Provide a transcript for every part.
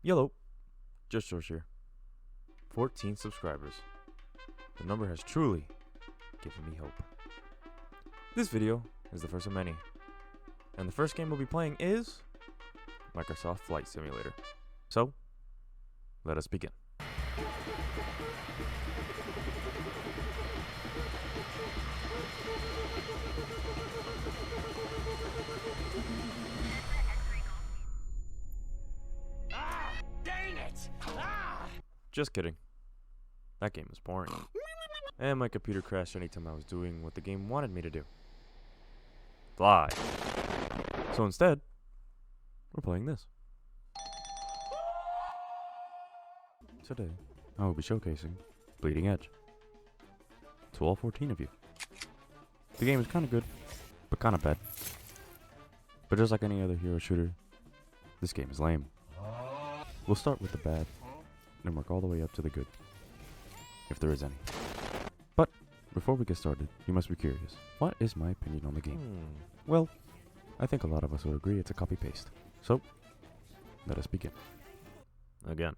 Yellow, just George here. 14 subscribers. The number has truly given me hope. This video is the first of many, and the first game we'll be playing is Microsoft Flight Simulator. So, let us begin. Just kidding. That game is boring. And my computer crashed anytime I was doing what the game wanted me to do. Fly. So instead, we're playing this. Today, I will be showcasing Bleeding Edge to all 14 of you. The game is kind of good, but kind of bad. But just like any other hero shooter, this game is lame. We'll start with the bad and work all the way up to the good, if there is any. But before we get started, you must be curious. What is my opinion on the game? Well, I think a lot of us would agree it's a copy-paste. So, let us begin. Again,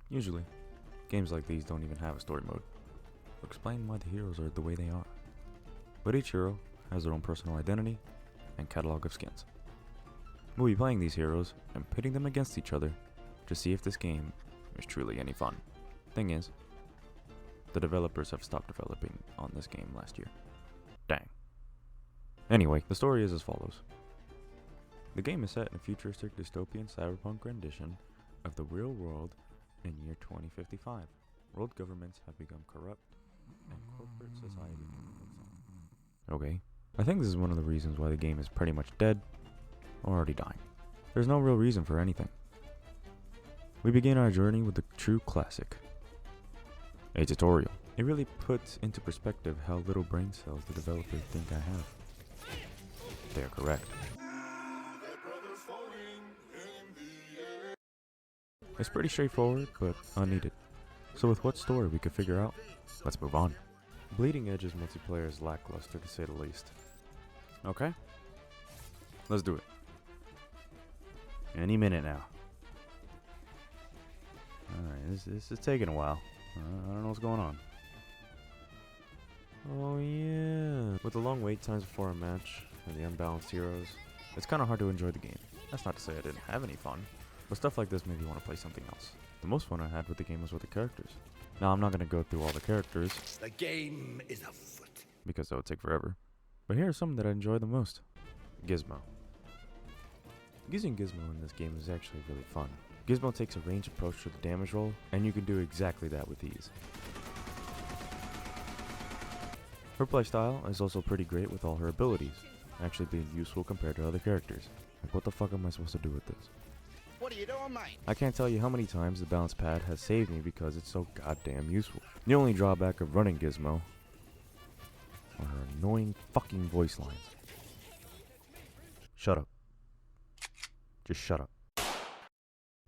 usually, games like these don't even have a story mode, or explain why the heroes are the way they are. But each hero has their own personal identity and catalog of skins. We'll be playing these heroes and pitting them against each other to see if this game is truly any fun. Thing is, the developers have stopped developing on this game last year. Dang. Anyway, the story is as follows. The game is set in a futuristic dystopian cyberpunk rendition of the real world in year 2055. World governments have become corrupt and corporate society. Okay, I think this is one of the reasons why the game is pretty much dead or already dying. There's no real reason for anything. We begin our journey with the true classic, a tutorial. It really puts into perspective how little brain cells the developers think I have. They are correct. It's pretty straightforward, but unneeded. So with what story we could figure out, let's move on. Bleeding Edge's multiplayer is lackluster to say the least. Okay? Let's do it. Any minute now. Alright, this is taking a while. I don't know what's going on. Oh yeah. With the long wait times before a match and the unbalanced heroes, it's kind of hard to enjoy the game. That's not to say I didn't have any fun, but stuff like this made me want to play something else. The most fun I had with the game was with the characters. Now I'm not going to go through all the characters. The game is afoot. Because that would take forever. But here are some that I enjoy the most. Gizmo. Using Gizmo in this game is actually really fun. Gizmo takes a ranged approach to the damage roll, and you can do exactly that with ease. Her playstyle is also pretty great with all her abilities, actually being useful compared to other characters. Like, what the fuck am I supposed to do with this? What are you doing, mate? I can't tell you how many times the balance pad has saved me because it's so goddamn useful. The only drawback of running Gizmo are her annoying fucking voice lines. Shut up. Just shut up.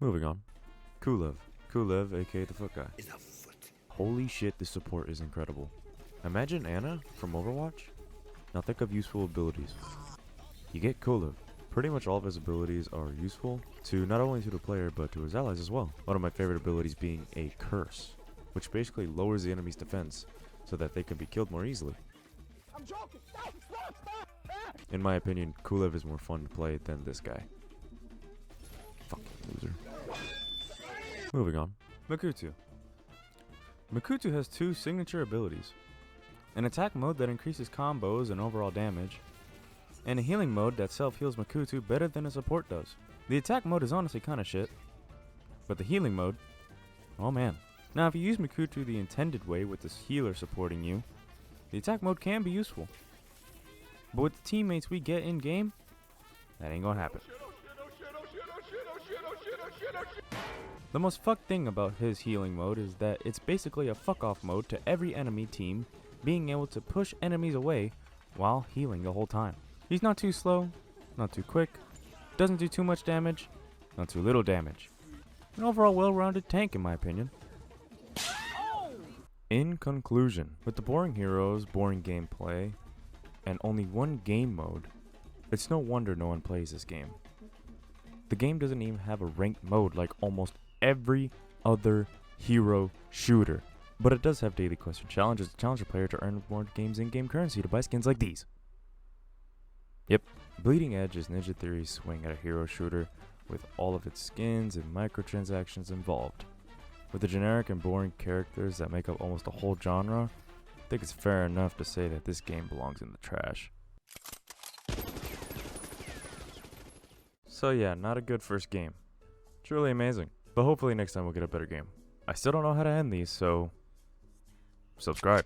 Moving on. Kulev. Kulev, aka the Foot Guy. Is afoot. Holy shit, this support is incredible. Imagine Anna from Overwatch. Now think of useful abilities. You get Kulev. Pretty much all of his abilities are useful to not only to the player but to his allies as well. One of my favorite abilities being a curse, which basically lowers the enemy's defense so that they can be killed more easily. I'm joking. In my opinion, Kulev is more fun to play than this guy. Fucking loser. Moving on. Makuto. Makuto has two signature abilities. An attack mode that increases combos and overall damage, and a healing mode that self-heals Makuto better than a support does. The attack mode is honestly kinda shit, but the healing mode, oh man. Now if you use Makuto the intended way with this healer supporting you, the attack mode can be useful. But with the teammates we get in-game, that ain't gonna happen. The most fucked thing about his healing mode is that it's basically a fuck-off mode to every enemy team being able to push enemies away while healing the whole time. He's not too slow, not too quick, doesn't do too much damage, not too little damage. An overall well-rounded tank in my opinion. In conclusion, with the boring heroes, boring gameplay, and only one game mode, it's no wonder no one plays this game. The game doesn't even have a ranked mode like almost every other hero shooter. But it does have daily quests and challenges to challenge a player to earn more games in-game currency to buy skins like these. Yep, Bleeding Edge is Ninja Theory's swing at a hero shooter with all of its skins and microtransactions involved. With the generic and boring characters that make up almost the whole genre, I think it's fair enough to say that this game belongs in the trash. So yeah, not a good first game. Truly amazing, but hopefully next time we'll get a better game. I still don't know how to end these, so subscribe.